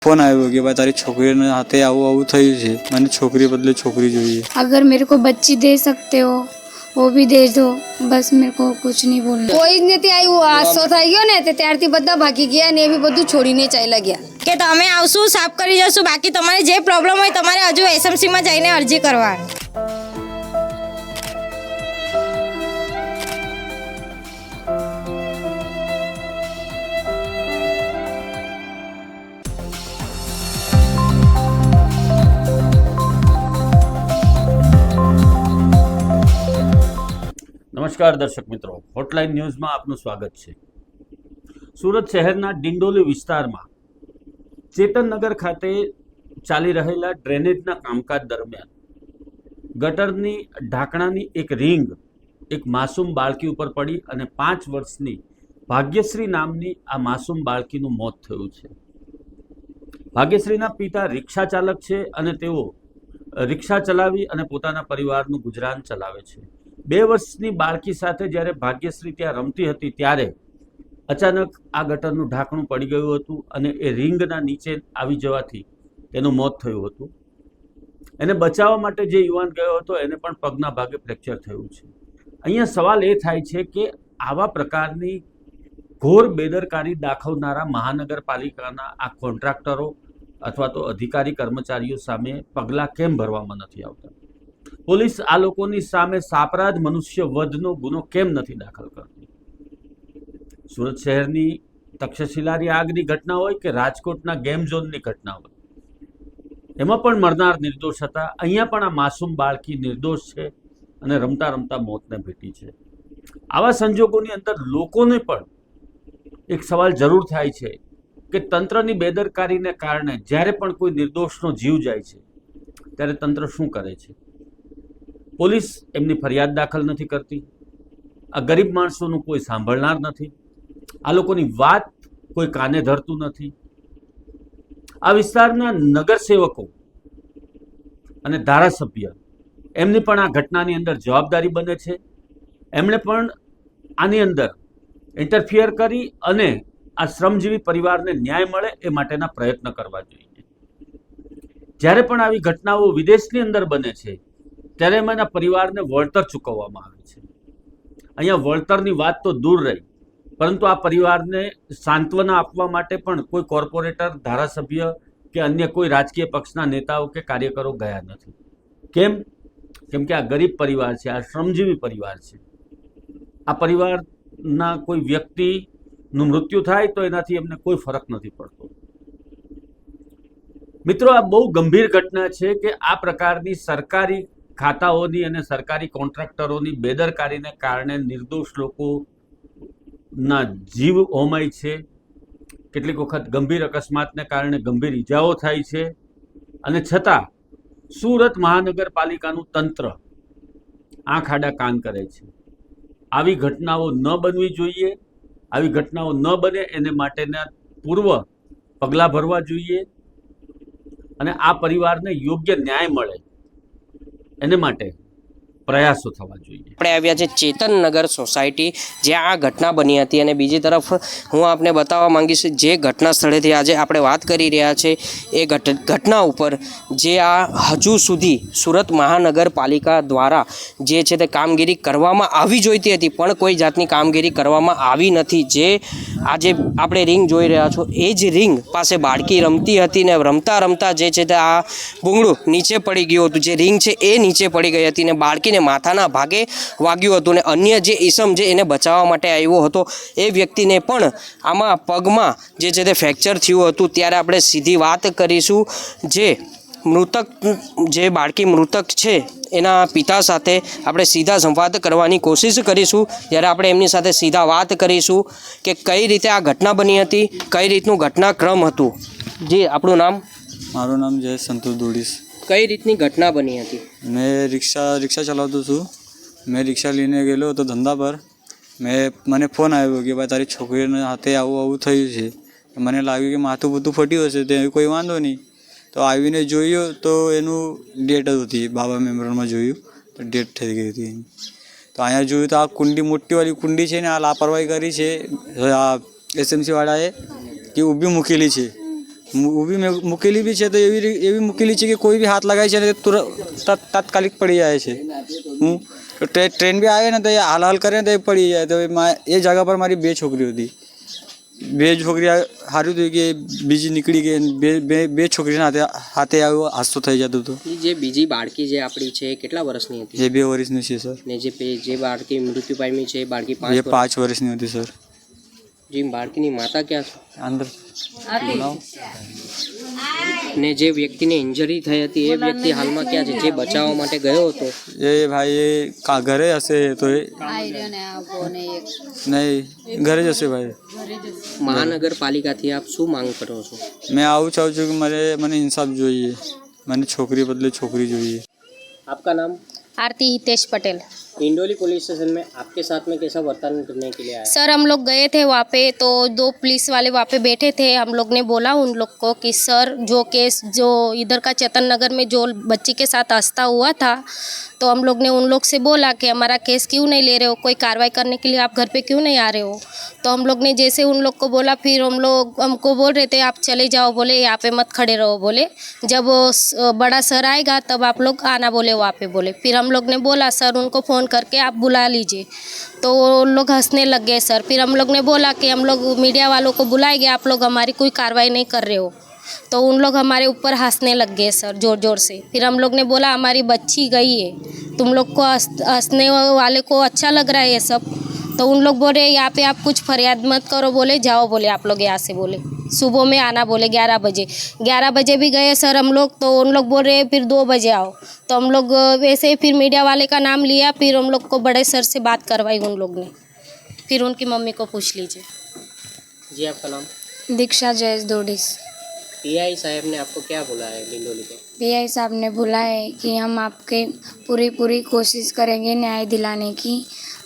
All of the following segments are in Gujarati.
फोन आयो कि भाई तारी छोकरी ने हाथे आવું આવું થયું છે, મને છોકરી બદલે છોકરી જોઈએ। अगर मेरे को बच्ची दे सकते हो वो भी दे दो, बस मेरे को कुछ नहीं बोलना। કોઈ જ નથી આવ્યું। હાદસો થઈ ગયો ને તે ત્યારથી બધા ભાગી ગયા ને એ બી બધું છોડીને ચાલ્યા ગયા કે તમે આવશું સાફ કરી જશું, બાકી તમારે જે પ્રોબ્લેમ હોય તમારે હજુ એસએમસી માં જઈને અરજી કરવાની। नमस्कार दर्शक मित्रों, होटलाइन न्यूज में आपનું स्वागत है। सूरत शहरना डिंडोली विस्तार में चेतननगर खाते चाली रहेला ड्रेनेजना कामकाज दरमियान गटरनी ढाकणानी एक रिंग एक मासूम बाळकी पर पड़ी और 5 वर्षनी भाग्यश्री नामनी आ मासूम बाळकीनुं मौत थयुं छे। भाग्यश्रीना पिता रिक्शा चालक छे अने तेओ रिक्शा चलावी अने पोताना परिवारनुं गुजरान चलावे छे। 2 वर्षनी बाळकी साथे ज्यारे भाग्यश्री त्यां रमती हती त्यारे अचानक आ गटरनुं ढांकणुं पड़ी गयुं हतुं अने ए रिंगना नीचे आवी जवाथी तेनुं मौत थयुं हतुं। एने बचाववा माटे जे युवान गयो हतो एने पण पगना भागे फ्रेक्चर थयुं छे। अहींया सवाल ए थाय छे के आवा प्रकारनी घोर बेदरकारी दाखवनारा महानगरपालिकाना आ कोन्ट्राक्टरो अथवा तो अधिकारी कर्मचारीओ सामे पगला केम भरवामां नथी आवता? पोलीस आ लोकोनी सामे सापराध मनुष्य वधनो गुनो केम नथी दाखल करती? सूरत शहरनी तक्षशिलानी આગની घटना होय के राजकोटना गेम झोननी घटना होय, एमां पण मरनार निर्दोष हता। अहींया पण आ मासूम बाळकी निर्दोष छे अने रमता रमता मौतने भेटी छे। आवा संजोगोनी अंदर लोकोने पण एक सवाल जरूर थाय छे के तंत्रनी बेदरकारीने कारणे ज्यारे पण कोई निर्दोषनो जीव जाय छे त्यारे तंत्र शुं करे छे? पोलीस एमनी फरियाद दाखल नहीं करती, आ गरीब माणसों कोई सांभळनार नहीं, आ लोकोनी वात कोई काने धरतुं नहीं। आ विस्तारना नगरसेवको अने धारासभ्य एमनी पण आ घटनानी अंदर जवाबदारी बने छे। एमणे पण आनी अंदर इंटरफियर करी अने आ श्रमजीवी परिवारने न्याय मळे ए माटेना प्रयत्न करवा जोईए। ज्यारे पण आवी घटनाओ विदेशनी अंदर बने छे त्यारे एमाना परिवारने वळतर चूकववामां आवे छे। अहींया वळतरनी वात तो दूर रही, परंतु आ परिवारने सांत्वना आपवा माटे पण कोई कोर्पोरेटर, धारासभ्य के अन्य कोई राजकीय पक्षना नेताओ के कार्यकरो गया नथी। केम? केम के आ गरीब परिवार छे, आ श्रमजीवी परिवार छे। आ परिवारना कोई व्यक्तिनुं मृत्यु थाय तो एनाथी एमने कोई फरक नथी पड़तो। मित्रों, आ बहु गंभीर घटना छे के आ प्रकारनी सरकारी खाताओनी अने सरकारी कोन्ट्राक्टरोनी बेदरकारीने कारणे निर्दोष लोकोना जीव होमाय छे। કેટલીક વખત ગંભીર અકસ્માતને કારણે ગંભીર ઈજાઓ થાય છે અને છતાં સુરત મહાનગરપાલિકાનું તંત્ર આંખ આડા કાન કરે છે। આવી ઘટનાઓ ન બનવી જોઈએ, આવી ઘટનાઓ ન બને એને માટેના પૂર્વ પગલાં ભરવા જોઈએ અને આ પરિવારને યોગ્ય ન્યાય મળે એને માટે પ્રયાસો થવા જોઈએ। આપણે આવ્યા છે ચેતનનગર સોસાયટી જ્યાં આ ઘટના બની હતી અને બીજી તરફ હું આપને બતાવવા માંગીશ જે ઘટના સ્થળેથી આજે આપણે વાત કરી રહ્યા છે એ ઘટના ઉપર જે આ હજુ સુધી સુરત મહાનગરપાલિકા દ્વારા જે છે તે કામગીરી કરવામાં આવી જોઈતી હતી પણ કોઈ જાતની કામગીરી કરવામાં આવી નથી। જે આજે આપણે રિંગ જોઈ રહ્યા છો એ જ રિંગ પાસે બાળકી રમતી હતી ને રમતા રમતા જે છે તે આ ભૂંગળું નીચે પડી ગયું હતું। જે રિંગ છે એ નીચે પડી ગઈ હતી ને બાળકીને માથાના ભાગે વાગ્યું હતું ને અન્ય જે ઈસમ જે એને બચાવવા માટે આવ્યો હતો એ વ્યક્તિને પણ આમાં પગમાં જે છે તે ફ્રેક્ચર થયું હતું। ત્યારે આપણે સીધી વાત કરીશું જે મૃતક જે બાળકી મૃતક છે એના પિતા સાથે આપણે સીધા સંવાદ કરવાની કોશિશ કરીશું। ત્યારે આપણે એમની સાથે સીધા વાત કરીશું કે કઈ રીતે આ ઘટના બની હતી, કઈ રીતનું ઘટનાક્રમ હતું। જી, આપણું નામ? મારું નામ જય સંતોષ દોડીસ। કઈ રીતની ઘટના બની હતી? मैं रिक्शा चलावतो छूँ। मैं रिक्शा लेने गेलो तो धंधा पर મને ફોન આવ્યો કે ભાઈ તારી છોકરીને હાથે આવું આવું થયું છે। મને લાગ્યું કે માથું બધું ફટ્યું હશે, તે કોઈ વાંધો નહીં। તો આવીને જોયું તો એનું ડેટ હતી, બાબા મેમ્બરમાં જોયું તો ડેટ થઈ ગઈ હતી। તો અહીંયા જોયું તો આ કુંડી મોટીવાળી કુંડી છે ને આ લાપરવાહી કરી છે આ એસએમસી વાળાએ કે ઊભી મૂકેલી છે। ઊભી મૂકેલી બી છે તો એવી મૂકેલી છે કે કોઈ બી હાથ લગાય છે ને તુરંત તાત્કાલિક પડી જાય છે. હું ટ્રેન બી આવે ને તો એ હાલ કરે ને તો એ પડી જાય. તો એ જગા પર મારી 2 છોકરીઓ હતી. 2 છોકરી સારું થયું કે બીજી નીકળી ગઈ. બે છોકરીના હાથે આવો હાદસો થઈ જતો હતો. જે બીજી બાળકી જે આપણી છે કેટલા વર્ષની હતી? જે 2 વર્ષની છે સર. ને જે બાળકી મૃત્યુ પામી છે એ બાળકી એ 5 વર્ષની હતી સર. જે બાળકીની માતા ક્યાં છે? અંદર ને જે વ્યક્તિને ઇન્જરી થઈ હતી એ વ્યક્તિ હાલમાં ક્યાં છે? જે બચાવવા માટે ગયો હતો એ ભાઈ એ ઘરે હશે. તો એ નહીં ઘરે જ હશે ભાઈ. મહાનગરપાલિકાથી આપ શું માંગ કરો છો? मैं आऊँ चाहूँ છું કે મને इंसाफ જોઈએ. મને છોકરી બદલે છોકરી જોઈએ. आपका नाम? आरती हितेश पटेल। इंडोली पुलिस स्टेशन में आपके साथ में कैसा वर्तन करने के लिए आया? सर हम लोग गए थे वहाँ पे तो 2 पुलिस वाले वहाँ पे बैठे थे। हम लोग ने बोला उन लोग को कि सर जो केस जो इधर का चेतन नगर में जो बच्ची के साथ हादसा हुआ था तो हम लोग ने उन लोग से बोला कि हमारा केस क्यों नहीं ले रहे हो, कोई कार्रवाई करने के लिए आप घर पे क्यों नहीं आ रहे हो। तो हम लोग ने जैसे उन लोग को बोला फिर हम लोग हमको बोल रहे थे आप चले जाओ, बोले यहाँ पे मत खड़े रहो, बोले जब बड़ा सर आएगा तब आप लोग आना, बोले वहाँ पे बोले। फिर हम लोग ने बोला सर उनको फ़ोन करके आप बुला लीजिए, तो उन लोग हंसने लग गए सर। फिर हम लोग ने बोला कि हम लोग मीडिया वालों को बुलाएंगे, आप लोग हमारी कोई कार्रवाई नहीं कर रहे हो। तो उन लोग हमारे ऊपर हंसने लग गए सर ज़ोर ज़ोर से। फिर हम लोग ने बोला हमारी बच्ची गई है, तुम लोग को हंसने वाले को अच्छा लग रहा है ये सब। तो उन लोग बोले यहाँ पे आप कुछ फरियाद मत करो, बोले जाओ, बोले आप लोग यहाँ से, बोले सुबह में आना, बोले 11 बजे। 11 बजे भी गए सर हम लोग, तो उन लोग बोल रहे फिर 2 बजे आओ। तो हम लोग वैसे फिर मीडिया वाले का नाम लिया, फिर हम लोग को बड़े सर से बात करवाई उन लोग ने। फिर उनकी मम्मी को पूछ लीजिए। जी आपका नाम? दीक्षा जयेश दोडिस। पीआई साहब ने आपको क्या बोला है डिंडोली के? पीआई साहब ने बोला है कि हम आपके पूरी कोशिश करेंगे न्याय दिलाने की,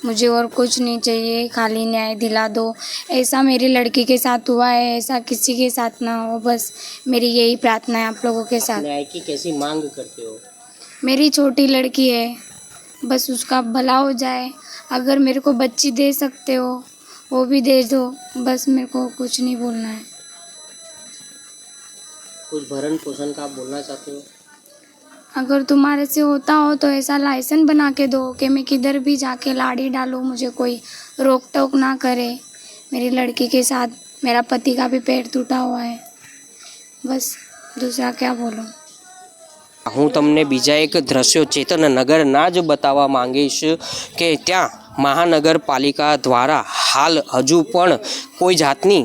मुझे और कुछ नहीं चाहिए, खाली न्याय दिला दो। ऐसा मेरी लड़की के साथ हुआ है, ऐसा किसी के साथ ना हो, बस मेरी यही प्रार्थना है आप लोगों के साथ। न्याय की कैसी मांग करते हो? मेरी छोटी लड़की है, बस उसका भला हो जाए। अगर मेरे को बच्ची दे सकते हो वो भी दे दो, बस मेरे को कुछ नहीं बोलना है। कुछ भरण पोषण का आप बोलना चाहते हो? अगर तुम्हारे से होता हो तो ऐसा लाइसेंस बना के दो कि मैं किधर भी जाके लाड़ी डालूँ, मुझे कोई रोक टोक ना करे। मेरी लड़की के साथ मेरा पति का भी पैर टूटा हुआ है, बस दूसरा क्या बोलूँ। હું તમને બીજા એક દ્રશ્યો ચેતન નગરના જ બતાવવા માંગીશ કે ત્યાં મહાનગરપાલિકા દ્વારા હાલ હજુ પણ કોઈ જાતની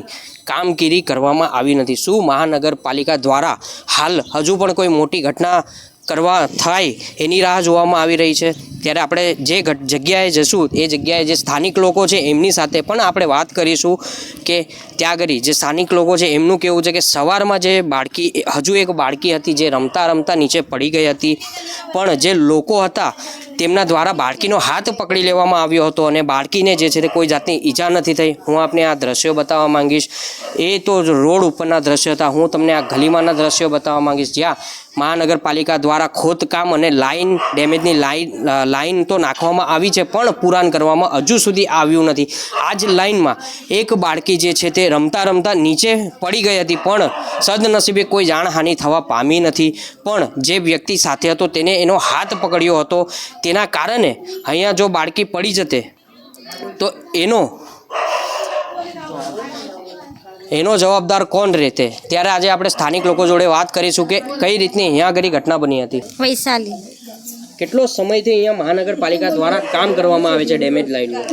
કામગીરી કરવામાં આવી નથી. શું મહાનગરપાલિકા દ્વારા હાલ હજુ પણ કોઈ મોટી ઘટના કરવા થાય એની રાહ જોવામાં આવી રહી છે? ત્યારે આપણે જે જગ્યાએ જશું એ જગ્યાએ જે સ્થાનિક લોકો છે એમની સાથે પણ આપણે વાત કરીશું કે ત્યાં આગળ જે સ્થાનિક લોકો છે એમનું કહેવું છે કે સવારમાં જે બાળકી હજુ એક બાળકી હતી જે રમતા રમતા નીચે પડી ગઈ હતી, પણ જે લોકો હતા તેમના દ્વારા બાળકીનો હાથ પકડી લેવામાં આવ્યો હતો અને બાળકીને જે છે તે કોઈ જાતની ઈજા નથી થઈ. હું આપને આ દ્રશ્યો બતાવવા માંગીશ. એ તો રોડ ઉપરના દ્રશ્યો હતા. હું તમને આ ગલીમાંના દ્રશ્યો બતાવવા માંગીશ જ્યાં મહાનગરપાલિકા દ્વારા ખોદકામ અને ડેમેજની લાઈન તો નાખવામાં આવી છે પણ પુરાણ કરવામાં હજુ સુધી આવ્યું નથી. આ જ લાઈનમાં એક બાળકી જે છે તે રમતા રમતા નીચે પડી ગઈ હતી પણ સદનસીબે કોઈ જાનહાનિ થવા પામી નથી. પણ જે વ્યક્તિ સાથે હતો તેને એનો હાથ પકડ્યો હતો, તેના કારણે અહીંયા જો બાળકી પડી જતે તો એનો જવાબદાર કોણ રહેતે? ત્યારે આજે આપણે સ્થાનિક લોકો જોડે વાત કરીશું કે કઈ રીતની અહીંયા આગળ ઘટના બની હતી. वैशाली કેટલો સમયથી અહીંયા મહાનગરપાલિકા દ્વારા કામ કરવામાં આવે છે ડેમેજ લાઇનનું?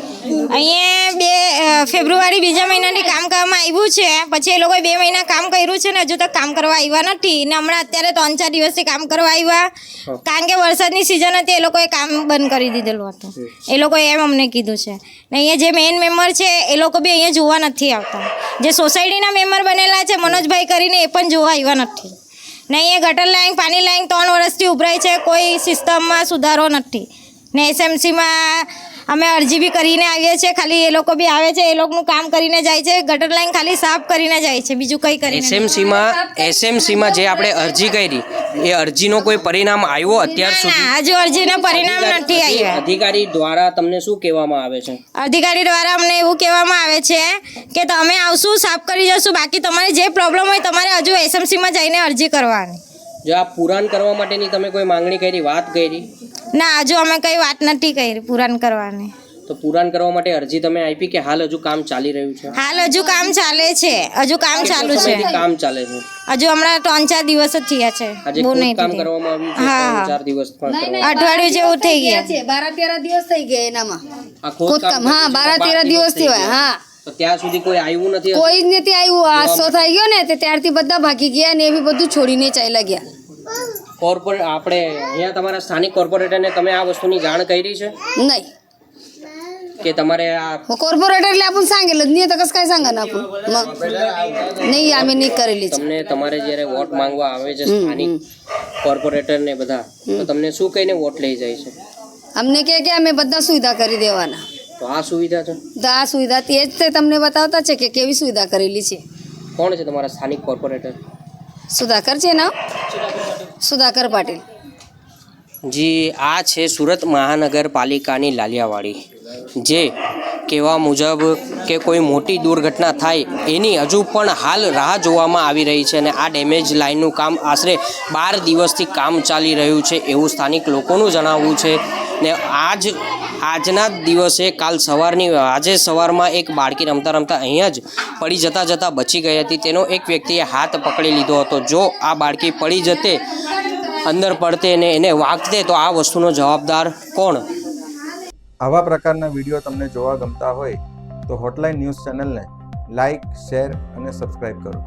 અહીંયા ફેબ્રુઆરી 2 મહિનાની કામ કરવામાં આવ્યું છે, પછી એ લોકોએ 2 મહિના કામ કર્યું છે ને હજુ તક કામ કરવા આવ્યા નથી ને હમણાં અત્યારે 3-4 દિવસથી કામ કરવા આવ્યા કારણ કે વરસાદની સિઝન હતી, એ લોકોએ કામ બંધ કરી દીધેલું હતું. એ લોકોએ એમ અમને કીધું છે ને અહીંયા જે મેઇન મેમ્બર છે એ લોકો બી અહીંયા જોવા નથી આવતા. જે સોસાયટીના મેમ્બર બનેલા છે મનોજભાઈ કરીને એ પણ જોવા આવ્યા નથી ને અહીંયા ગટર લાઈન પાણી લાઈન 3 વર્ષથી ઉભરાય છે, કોઈ સિસ્ટમમાં સુધારો નથી ને એસએમસીમાં અમે અરજી બી કરીને આવીએ છીએ, ખાલી એ લોકો બી આવે છે, એ લોકોનું કામ કરીને જાય છે, ગટર લાઈન ખાલી સાફ કરીને જાય છે, બીજું કંઈ કરીને એસએમસીમાં જે આપણે અરજી કરી એ અરજીનો કોઈ પરિણામ આવ્યો અત્યાર સુધી? ના, હજુ અરજીનું પરિણામ નથી આવ્યું. અધિકારી દ્વારા તમને શું કહેવામાં આવે છે? અધિકારી દ્વારા અમને એવું કહેવામાં આવે છે કે તમે આવશું, સાફ કરી જશું, બાકી તમારે જે પ્રોબ્લેમ હોય તમારે હજુ એસએમસીમાં જઈને અરજી કરવાની. જો આ પુરાણ કરવા માટેની તમે કોઈ માંગણી કરી, વાત કરી? ના, હજુ અમે કંઈ વાત નથી કરી પુરાણ કરવાની. તો પુરાણ કરવા માટે અરજી તમે આપી કે હાલ હજુ કામ ચાલી રહ્યું છે? હાલ હજુ કામ ચાલે છે, હજુ કામ ચાલુ છે. કામ ચાલે છે હજુ હમણાં 3-4 દિવસ જ થયા છે. આજે બહુ ખોદ નહીં કામ થયું. કરવામાં આવ્યું છે? હા. 4 દિવસ પણ અઠવાડિયું જેવું થઈ ગયા. 12-13 દિવસ થઈ ગયા એનામાં આ ખોદકામ? હા 12-13 દિવસ થયા. હા, તો ત્યાં સુધી કોઈ આવ્યું નથી? કોઈ જ નથી આવ્યું. આસો થઈ ગયો ને તે ત્યારથી બધા ભાગી ગયા ને એ બી બધું છોડીને ચાલ્યા ગયા. કોર્પોરેટ આપણે અહીંયા તમારા સ્થાનિક કોર્પોરેટરને તમે આ વસ્તુની જાણ કરી છે नाही, કે તમારે આ कॉर्पोरेटरला आपण सांगेलच नाही तर कसं काय सांगा ना आपण मग नाही आम्ही नाही करेलीच. તમને તમારે જ્યારે વોટ માંગવા આવે છે સ્થાનિક કોર્પોરેટર ને બધા, તો તમને શું કહીને વોટ લઈ જાય છે? અમને કે અમે બધા સુવિધા કરી દેવાના. તો આ સુવિધા છે? તો આ સુવિધા તે જ તે તમને બતાવતા છે કે કેવી સુવિધા કરેલી છે. કોણ છે તમારા સ્થાનિક કોર્પોરેટર? સુધાકર છે ને, સુધાકર પાટીલ. જી, આ છે સુરત મહાનગરપાલિકાની લાલિયાવાડી, જે કહેવા મુજબ કે કોઈ મોટી દુર્ઘટના થાય એની હજુ પણ હાલ રાહ જોવામાં આવી રહી છે અને આ ડેમેજ લાઇનનું કામ આશરે 12 દિવસથી કામ ચાલી રહ્યું છે એવું સ્થાનિક લોકોનું જણાવવું છે. ને આજના દિવસે આજે સવારમાં એક બાળકી રમતા રમતા અહીંયા જ પડી જતાં બચી ગઈ હતી. તેનો એક વ્યક્તિએ હાથ પકડી લીધો હતો. જો આ બાળકી પડી જતે, અંદર પડતે ને એને વાગતે, તો આ વસ્તુનો જવાબદાર કોણ? આવા પ્રકારના વિડીયો તમને જોવા ગમતા હોય તો હોટલાઇન ન્યૂઝ ચેનલને લાઇક, શેર અને સબસ્ક્રાઈબ કરો.